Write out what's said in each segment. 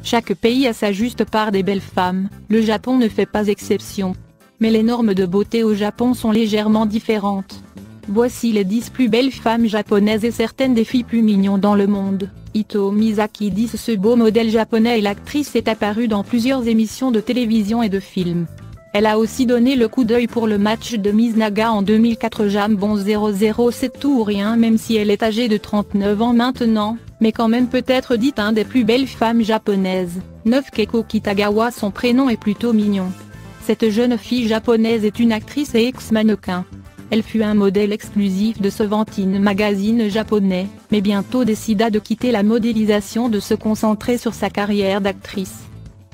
Chaque pays a sa juste part des belles femmes, le Japon ne fait pas exception. Mais les normes de beauté au Japon sont légèrement différentes. Voici les 10 plus belles femmes japonaises et certaines des filles plus mignonnes dans le monde. Ito Misaki dit ce beau modèle japonais et l'actrice est apparue dans plusieurs émissions de télévision et de films. Elle a aussi donné le coup d'œil pour le match de Miss Naga en 2004 Jambon 00 c'est tout ou rien même si elle est âgée de 39 ans maintenant, mais quand même peut être dite un des plus belles femmes japonaises. 9 Keiko Kitagawa son prénom est plutôt mignon. Cette jeune fille japonaise est une actrice et ex-mannequin. Elle fut un modèle exclusif de Seventeen magazine japonais, mais bientôt décida de quitter la modélisation de se concentrer sur sa carrière d'actrice.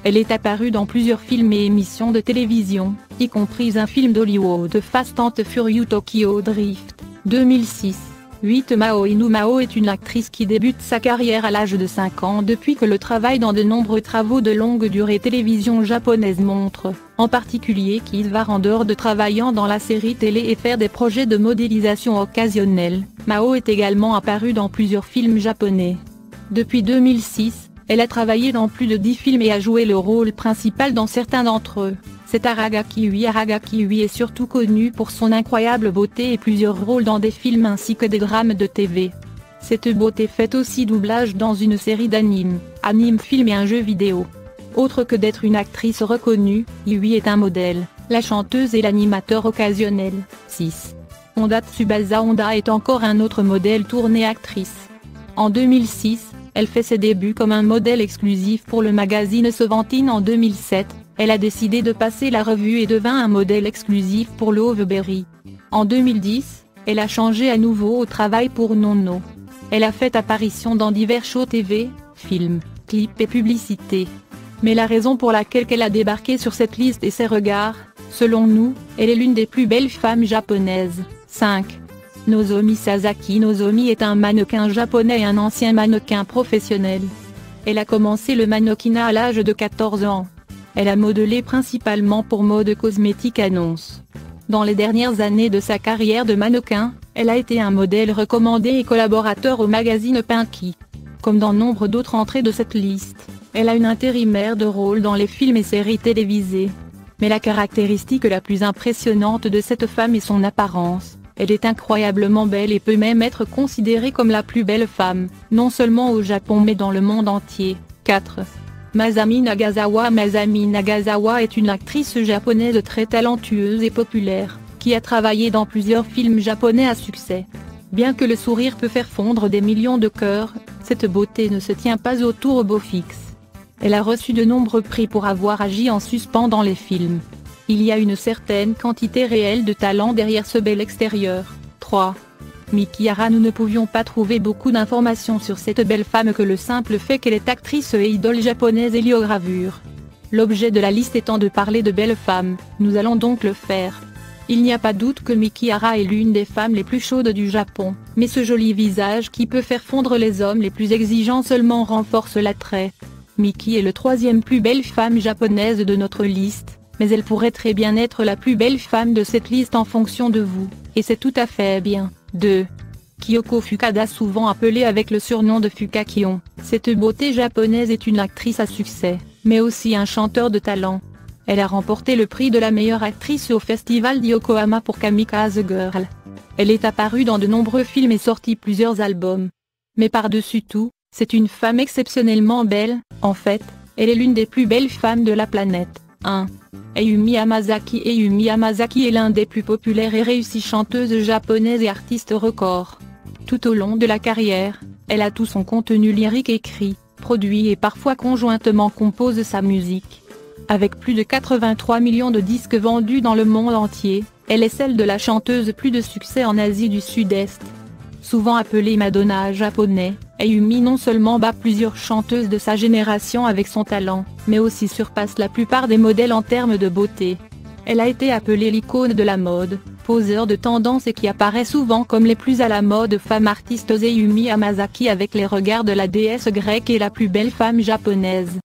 Elle est apparue dans plusieurs films et émissions de télévision, y compris un film d'Hollywood Fast and Furious Tokyo Drift, 2006. 8 Mao Inu Mao est une actrice qui débute sa carrière à l'âge de 5 ans depuis que le travail dans de nombreux travaux de longue durée télévision japonaise montre, en particulier qu'il va en dehors de travaillant dans la série télé et faire des projets de modélisation occasionnels. Mao est également apparue dans plusieurs films japonais. Depuis 2006, elle a travaillé dans plus de 10 films et a joué le rôle principal dans certains d'entre eux. Cette Aragaki Ui est surtout connue pour son incroyable beauté et plusieurs rôles dans des films ainsi que des drames de TV. Cette beauté fait aussi doublage dans une série d'animes, film et un jeu vidéo. Autre que d'être une actrice reconnue, Ui est un modèle, la chanteuse et l'animateur occasionnel. 6. Honda Tsubasa Honda est encore un autre modèle tourné actrice. En 2006, elle fait ses débuts comme un modèle exclusif pour le magazine Seventeen en 2007. Elle a décidé de passer la revue et devint un modèle exclusif pour Loveberry. En 2010, elle a changé à nouveau au travail pour Nonno. Elle a fait apparition dans divers shows TV, films, clips et publicités. Mais la raison pour laquelle elle a débarqué sur cette liste est ses regards. Selon nous, elle est l'une des plus belles femmes japonaises. 5. Nozomi Sasaki Nozomi est un mannequin japonais et un ancien mannequin professionnel. Elle a commencé le mannequinat à l'âge de 14 ans. Elle a modelé principalement pour Mode Cosmétique Annonce. Dans les dernières années de sa carrière de mannequin, elle a été un modèle recommandé et collaborateur au magazine Pinky. Comme dans nombre d'autres entrées de cette liste, elle a une intérimaire de rôle dans les films et séries télévisées. Mais la caractéristique la plus impressionnante de cette femme est son apparence. Elle est incroyablement belle et peut même être considérée comme la plus belle femme, non seulement au Japon mais dans le monde entier. 4. Masami Nagasawa Masami Nagasawa est une actrice japonaise très talentueuse et populaire, qui a travaillé dans plusieurs films japonais à succès. Bien que le sourire peut faire fondre des millions de cœurs, cette beauté ne se tient pas au turbo fixe. Elle a reçu de nombreux prix pour avoir agi en suspens dans les films. Il y a une certaine quantité réelle de talent derrière ce bel extérieur. 3. Miki Hara Nous ne pouvions pas trouver beaucoup d'informations sur cette belle femme que le simple fait qu'elle est actrice et idole japonaise héliogravure. L'objet de la liste étant de parler de belles femmes, nous allons donc le faire. Il n'y a pas doute que Miki Hara est l'une des femmes les plus chaudes du Japon, mais ce joli visage qui peut faire fondre les hommes les plus exigeants seulement renforce l'attrait. Miki est le 3e plus belle femme japonaise de notre liste, mais elle pourrait très bien être la plus belle femme de cette liste en fonction de vous, et c'est tout à fait bien. 2. Kyoko Fukada souvent appelée avec le surnom de Fukakion, cette beauté japonaise est une actrice à succès, mais aussi un chanteur de talent. Elle a remporté le prix de la meilleure actrice au festival d'Yokohama pour Kamikaze Girl. Elle est apparue dans de nombreux films et sorti plusieurs albums. Mais par-dessus tout, c'est une femme exceptionnellement belle, en fait, elle est l'une des plus belles femmes de la planète. 1. Ayumi Hamasaki Ayumi Hamasaki est l'un des plus populaires et réussis chanteuses japonaises et artistes records. Tout au long de la carrière, elle a tout son contenu lyrique écrit, produit et parfois conjointement compose sa musique. Avec plus de 83 millions de disques vendus dans le monde entier, elle est celle de la chanteuse plus de succès en Asie du Sud-Est. Souvent appelée Madonna japonais, Ayumi non seulement bat plusieurs chanteuses de sa génération avec son talent, mais aussi surpasse la plupart des modèles en termes de beauté. Elle a été appelée l'icône de la mode, poseur de tendance et qui apparaît souvent comme les plus à la mode femmes artistes. Ayumi Hamasaki avec les regards de la déesse grecque est la plus belle femme japonaise.